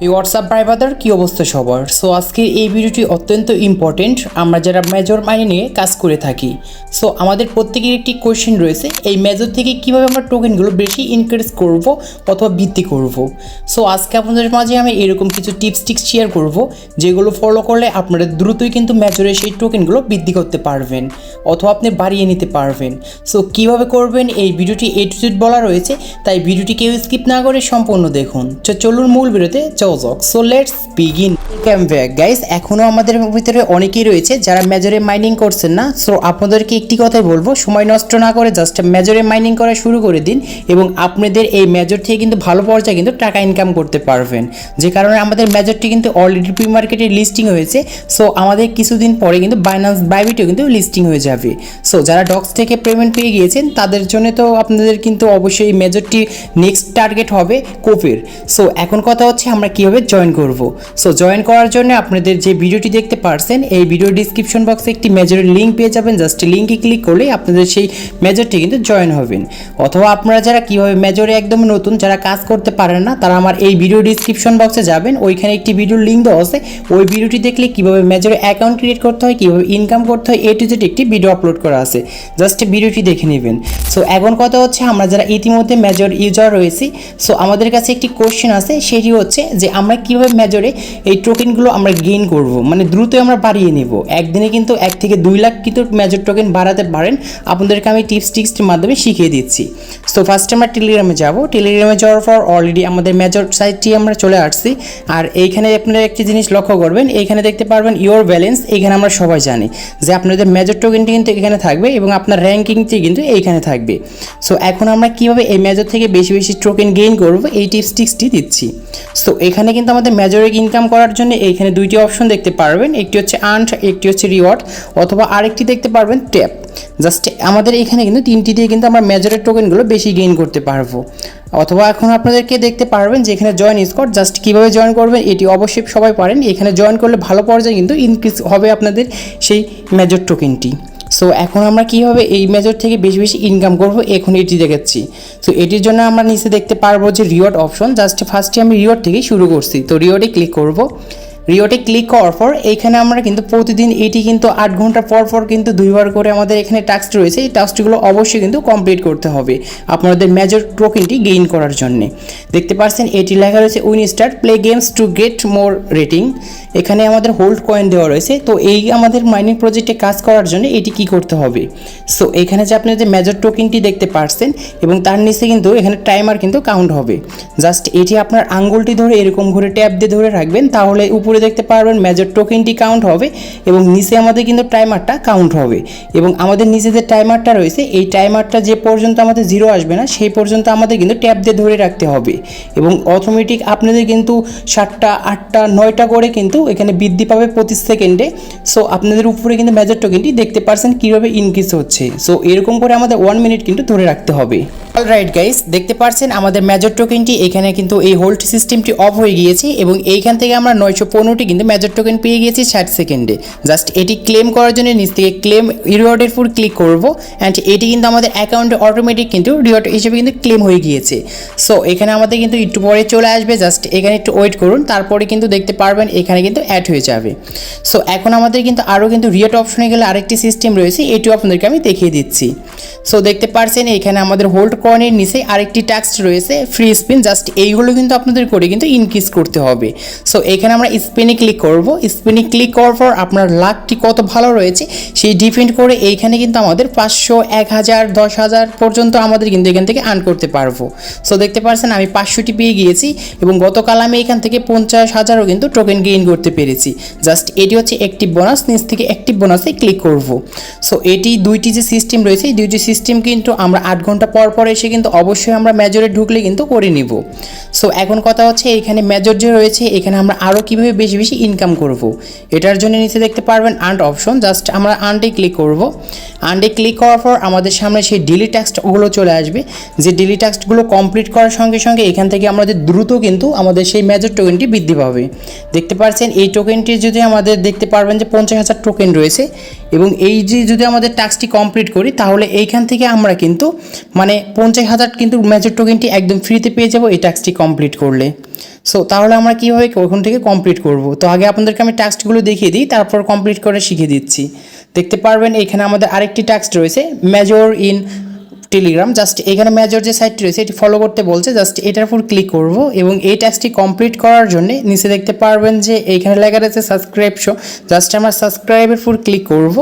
এই হোয়াটসঅ্যাপ ভাইবাদের কী অবস্থা সবার। সো আজকের এই ভিডিওটি অত্যন্ত ইম্পর্টেন্ট। আমরা যারা মেজর মাইনে নিয়ে কাজ করে থাকি, সো আমাদের প্রত্যেকের একটি কোয়েশ্চেন রয়েছে, এই মেজর থেকে কীভাবে আমরা টোকেনগুলো বেশি ইনক্রিজ করব অথবা বৃদ্ধি করব। সো আজকে আপনাদের মাঝে আমি এরকম কিছু টিপস শেয়ার করব, যেগুলো ফলো করলে আপনারা দ্রুতই কিন্তু মেজরে সেই টোকেনগুলো বৃদ্ধি করতে পারবেন অথবা আপনি বাড়িয়ে নিতে পারবেন। সো কীভাবে করবেন এই ভিডিওটি A to Z বলা রয়েছে, তাই ভিডিওটি কেউ স্কিপ না করে সম্পূর্ণ দেখুন। তো চলুন মূল ভিডিওতে so let's begin. Welcome back guys. এখনও আমাদের ভিতরে অনেকেই রয়েছে যারা মেজরে মাইনিং করছেন না। সো আপনাদেরকে একটি কথাই বলবো, সময় নষ্ট না করে জাস্ট মেজরে মাইনিং করা শুরু করে দিন এবং আপনাদের এই মেজর থেকে কিন্তু ভালো পর্যায়ে কিন্তু টাকা ইনকাম করতে পারবেন। যে কারণে আমাদের মেজরটি কিন্তু অলরেডি প্রি মার্কেটে লিস্টিং হয়েছে। সো আমাদের কিছুদিন পরে কিন্তু বাইন্যান্স বাইবিটেও কিন্তু লিস্টিং হয়ে যাবে। সো যারা ডক্স থেকে পেমেন্ট পেয়ে গিয়েছেন তাদের জন্য তো আপনাদের কিন্তু অবশ্যই মেজরটি নেক্সট টার্গেট হবে কোপের। সো এখন কথা হচ্ছে আমরা কীভাবে জয়েন করব। সো জয়েন করার জন্য আপনাদের যে ভিডিওটি দেখতে পারছেন, এই ভিডিও ডিসক্রিপশন বক্সে একটি মেজরের লিঙ্ক পেয়ে যাবেন। জাস্ট লিঙ্কে ক্লিক করলেই আপনাদের সেই মেজরটি কিন্তু জয়েন হবেন। অথবা আপনারা যারা কীভাবে মেজরে একদম নতুন যারা কাজ করতে পারেন না, তারা আমার এই ভিডিও ডিসক্রিপশন বক্সে যাবেন, ওইখানে একটি ভিডিওর লিঙ্ক দেওয়া আছে। ওই ভিডিওটি দেখলে কীভাবে মেজরে অ্যাকাউন্ট ক্রিয়েট করতে হয়, কীভাবে ইনকাম করতে হয়, A to Z একটি ভিডিও আপলোড করা আছে, জাস্ট ভিডিওটি দেখে নেবেন। সো এখন কথা হচ্ছে আমরা যারা ইতিমধ্যে মেজর ইউজার রয়েছি, সো আমাদের কাছে একটি কোশ্চেন আছে, সেটি হচ্ছে যে আমরা কীভাবে মেজরে এই টোকেনগুলো আমরা গেইন করব, মানে দ্রুত আমরা বাড়িয়ে নেব। একদিনে কিন্তু 1 থেকে 2 লাখ কিন্তু মেজর টোকেন বাড়াতে পারেন। আপনাদেরকে আমি টিপসের মাধ্যমে শিখিয়ে দিচ্ছি। সো ফার্স্টে আমরা টেলিগ্রামে যাব। টেলিগ্রামে যাওয়ার পর অলরেডি আমাদের মেজর সাইটটি আমরা চলে আসছি। আর এইখানে আপনারা একটি জিনিস লক্ষ্য করবেন, এইখানে দেখতে পারবেন ইওর ব্যালেন্স। এইখানে আমরা সবাই জানি যে আপনাদের মেজর টোকেনটি কিন্তু এখানে থাকবে এবং আপনার র্যাঙ্কিংটি কিন্তু এইখানে থাকবে। সো এখন আমরা কীভাবে এই মেজর থেকে বেশি বেশি টোকেন গেইন করব এই টিপসটি দিচ্ছি। সো এখানে কিন্তু আমাদের মেজরে ইনকাম করার জন্য এইখানে দুইটি অপশন দেখতে পারবেন, একটি হচ্ছে আর্ন, একটি হচ্ছে রিওয়ার্ড, অথবা আরেকটি দেখতে পারবেন ট্যাপ। জাস্ট আমাদের এখানে কিন্তু তিনটি দিয়ে কিন্তু আমরা মেজরের টোকেনগুলো বেশি গেইন করতে পারবো। অথবা এখন আপনাদেরকে দেখতে পারবেন যে এখানে জয়েন স্কোয়াড, জাস্ট কীভাবে জয়েন করবেন এটি অবশ্যই সবাই পারেন। এখানে জয়েন করলে ভালো পর্যায়ে কিন্তু ইনক্রিজ হবে আপনাদের সেই মেজর টোকেনটি। সো এখন আমরা কীভাবে এই মেজর থেকে বেশি বেশি ইনকাম করবো এখন এটি দেখাচ্ছি। সো এটির জন্য আমরা নিচে দেখতে পারবো যে রিওয়ার্ড অপশন, জাস্ট ফার্স্টে আমি রিওয়ার্ড থেকেই শুরু করছি। তো রিওয়ার্ডে ক্লিক করব। রিওয়ার্ডে ক্লিক করার পর এইখানে আমরা কিন্তু প্রতিদিন এটি কিন্তু 8 ঘন্টা পর কিন্তু 2বার করে আমাদের এখানে টাস্ক রয়েছে। এই টাস্কগুলো অবশ্যই কিন্তু কমপ্লিট করতে হবে আপনাদের মেজর টোকেনটি গেইন করার জন্য। দেখতে পাচ্ছেন এটি লেখা রয়েছে win start play games to get more rating. এখানে আমাদের হোল্ড কয়েন দেওয়া রয়েছে। তো এই আমাদের মাইনিং প্রজেক্টে কাজ করার জন্য এটি কি করতে হবে। সো এখানে যে আপনি যে মেজর টোকেনটি দেখতে পাচ্ছেন এবং তার নিচে কিন্তু এখানে টাইমার কিন্তু কাউন্ট হবে। জাস্ট এটি আপনার আঙ্গুলটি ধরে এরকম ঘুরে ট্যাপ দিয়ে ধরে রাখবেন, তাহলে উপরে দেখতে পারবেন মেজর টোকেনটি কাউন্ট হবে এবং নিচে আমাদের কিন্তু টাইমারটা কাউন্ট হবে। এবং আমাদের নিচে যে টাইমারটা রয়েছে, এই টাইমারটা যে পর্যন্ত আমাদের 0 আসবে না সেই পর্যন্ত আমাদের কিন্তু ট্যাপ দিয়ে ধরে রাখতে হবে এবং অটোমেটিক আপনাদের কিন্তু 7টা 8টা 9টা করে কিন্তু এখানে বৃদ্ধি পাবে প্রতি সেকেন্ডে। সো আপনাদের উপরে কিন্তু মেজর টোকেনটি দেখতে পারছেন কীভাবে ইনক্রিজ হচ্ছে। সো এরকম করে আমাদের 1 মিনিট কিন্তু ধরে রাখতে হবে। অলরাইট গাইস, দেখতে পাচ্ছেন আমাদের মেজর টোকেনটি এখানে কিন্তু এই হোল্ড সিস্টেমটি অফ হয়ে গিয়েছে এবং এইখান থেকে আমরা 915টি কিন্তু মেজর টোকেন পেয়ে গিয়েছি 60 সেকেন্ডে। জাস্ট এটি ক্লেম করার জন্য নিচ থেকে ক্লেম রিওয়ার্ডের উপর ক্লিক করব অ্যান্ড এটি কিন্তু আমাদের অ্যাকাউন্টে অটোমেটিক কিন্তু রিওয়ার্ড হিসেবে কিন্তু ক্লেম হয়ে গিয়েছে। সো এখানে আমাদের কিন্তু একটু পরে চলে আসবে, জাস্ট এখানে একটু ওয়েট করুন, তারপরে কিন্তু দেখতে পারবেন এখানে কিন্তু অ্যাড হয়ে যাবে। সো এখন আমাদের কিন্তু আরও কিন্তু রিওয়ার্ড অপশনে গেলে আরেকটি সিস্টেম রয়েছে, এটিও আপনাদেরকে আমি দেখিয়ে দিচ্ছি। সো দেখতে পাচ্ছেন এখানে আমাদের হোল্ড কয়েনের নিচে আরেকটি টাস্ক রয়েছে ফ্রি স্পিন, জাস্ট এইগুলো কিন্তু আপনাদের করে কিন্তু ইনক্রিজ করতে হবে। সো এখানে আমরা স্পিনে ক্লিক করব। স্পিনে ক্লিক করার পর আপনার লাকটি কত ভালো রয়েছে সেই ডিপেন্ড করে এইখানে কিন্তু আমাদের 500, 1000, 10,000 পর্যন্ত আমাদের কিন্তু এখান থেকে আর্ন করতে পারবো। সো দেখতে পাচ্ছেন আমি 500টি পেয়ে গিয়েছি এবং গতকাল আমি এখান থেকে 50,000ও কিন্তু টোকেন গেইন করতে পেরেছি। জাস্ট এটি হচ্ছে অ্যাক্টিভ বোনাস, নিচ থেকে অ্যাক্টিভ বোনাসে ক্লিক করব। সো এটি দুইটি যে সিস্টেম রয়েছে, এই দুইটি সিস্টেম কিন্তু আমরা 8 ঘন্টা পর এসে কিন্তু অবশ্যই আমরা মেজরে ঢুকলে কিন্তু করে নিব। সো এখন কথা হচ্ছে এখানে মেজর যে রয়েছে এখানে আমরা আরও কীভাবে বেশি বেশি ইনকাম করব। এটার জন্য নিচে দেখতে পারবেন আর্ন অপশন, জাস্ট আমরা আর্নটে ক্লিক করব। আর্নটে ক্লিক করার পর আমাদের সামনে সেই ডেলি টাস্কগুলো চলে আসবে, যে ডেলি টাস্কগুলো কমপ্লিট করার সঙ্গে সঙ্গে এখান থেকে আমাদের দ্রুত কিন্তু আমাদের সেই মেজর টোকেনটি বৃদ্ধি পাবে। দেখতে পাচ্ছেন এই টোকেনটি যদি আমাদের দেখতে পারবেন যে 50,000 টোকেন রয়েছে এবং এই যে যদি আমাদের টাস্কটি কমপ্লিট করি তাহলে এইখান থেকে আমরা কিন্তু মানে 50,000 কিন্তু মেজর টোকেনটি একদম ফ্রিতে পেয়ে যাব এই টাস্কটি কমপ্লিট করলে। সো তাহলে আমরা কীভাবে ওখান থেকে কমপ্লিট করব, তো আগে আপনাদেরকে আমি টাস্কগুলো দেখিয়ে দিই, তারপর কমপ্লিট করে শিখিয়ে দিচ্ছি। দেখতে পারবেন এখানে আমাদের আরেকটি টাস্ক রয়েছে মেজর ইন টেলিগ্রাম। জাস্ট এখানে মেজর যে সাইটটি রয়েছে এটি ফলো করতে বলছে, জাস্ট এটার উপর ক্লিক করব এবং এই টাস্কটি কমপ্লিট করার জন্য নিচে দেখতে পারবেন যে এইখানে লেখা রয়েছে সাবস্ক্রাইবশন। জাস্ট আমরা সাবস্ক্রাইবের উপর ক্লিক করব।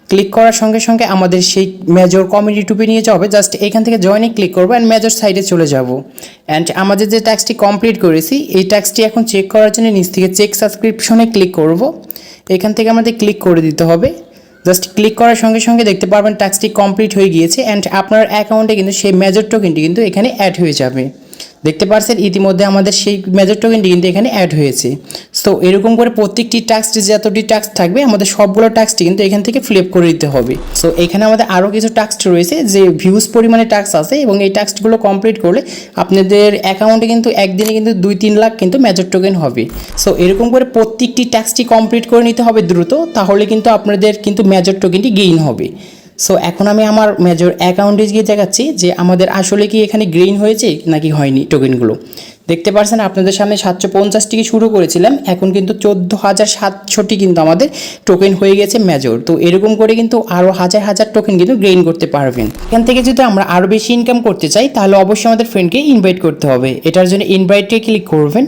ক্লিক করার সঙ্গে সঙ্গে আমাদের সেই মেজর কমিউনিটি টুপে নিয়ে যাবে। জাস্ট এখান থেকে জয়েনে ক্লিক করবো অ্যান্ড মেজর সাইডে চলে যাব। অ্যান্ড আমাদের যে টাস্কটি কমপ্লিট করেছি এই টাস্কটি এখন চেক করার জন্য নিচ থেকে চেক সাবস্ক্রিপশনে ক্লিক করব। এখান থেকে আমাদের ক্লিক করে দিতে হবে। জাস্ট ক্লিক করার সঙ্গে সঙ্গে দেখতে পারবেন টাস্কটি কমপ্লিট হয়ে গিয়েছে অ্যান্ড আপনার অ্যাকাউন্টে কিন্তু সেই মেজর টোকেনটি কিন্তু এখানে অ্যাড হয়ে যাবে। দেখতে পাচ্ছেন ইতিমধ্যে আমাদের সেই মেজর টোকেনটি কিন্তু এখানে অ্যাড হয়েছে। সো এরকম করে প্রত্যেকটি টাস্ক যতটি টাস্ক থাকবে আমাদের সবগুলো টাস্কটি কিন্তু এখান থেকে ফিল আপ করে দিতে হবে। সো এখানে আমাদের আরও কিছু টাস্ক রয়েছে যে ভিউজ পরিমাণে টাস্ক আছে এবং এই টাস্কগুলো কমপ্লিট করলে আপনাদের অ্যাকাউন্টে কিন্তু একদিনে কিন্তু 2-3 লাখ কিন্তু মেজর টোকেন হবে। সো এরকম করে প্রত্যেকটি টাস্কটি কমপ্লিট করে নিতে হবে দ্রুত, তাহলে কিন্তু আপনাদের কিন্তু মেজর টোকেনটি গেইন হবে। সো এখন আমি আমার মেজর অ্যাকাউন্টে গিয়ে দেখাচ্ছি যে আমাদের আসলে কি এখানে গ্রেইন হয়েছে নাকি হয়নি টোকেনগুলো। দেখতে পাচ্ছেন আপনাদের সামনে 750টি শুরু করেছিলাম, এখন কিন্তু 14,700টি কিন্তু আমাদের টোকেন হয়ে গেছে মেজর। তো এরকম করে কিন্তু আরও হাজার হাজার টোকেন কিন্তু গ্রেইন করতে পারবেন। এখান থেকে যদি আমরা আরও বেশি ইনকাম করতে চাই তাহলে অবশ্যই আমাদের ফ্রেন্ডকে ইনভাইট করতে হবে। এটার জন্য ইনভাইটে ক্লিক করবেন।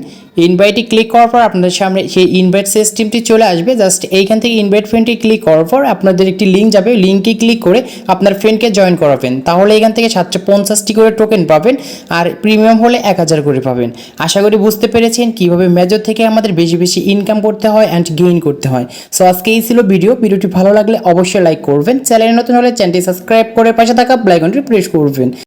ইনভাইটে ক্লিক করার পর আপনাদের সামনে সেই ইনভাইট সিস্টেমটি চলে আসবে। জাস্ট এইখান থেকে ইনভাইট ফ্রেন্ডে ক্লিক করার পর আপনাদের একটি লিঙ্ক যাবে, লিঙ্কে ক্লিক করে আপনার ফ্রেন্ডকে জয়েন করাবেন। তাহলে এখান থেকে 750টি করে টোকেন পাবেন আর প্রিমিয়াম হলে 1000 করে পাবেন। আশা করি বুঝতে পেরেছেন কীভাবে মেজর থেকে আমাদের বেশি বেশি ইনকাম করতে হয় অ্যান্ড গেইন করতে হয়। সো আজকে এই ছিল ভিডিওটি ভালো লাগলে অবশ্যই লাইক করবেন, চ্যানেলে নতুন হলে চ্যানেলটি সাবস্ক্রাইব করে পাশে থাকা বেল আইকনটি প্রেস করবেন।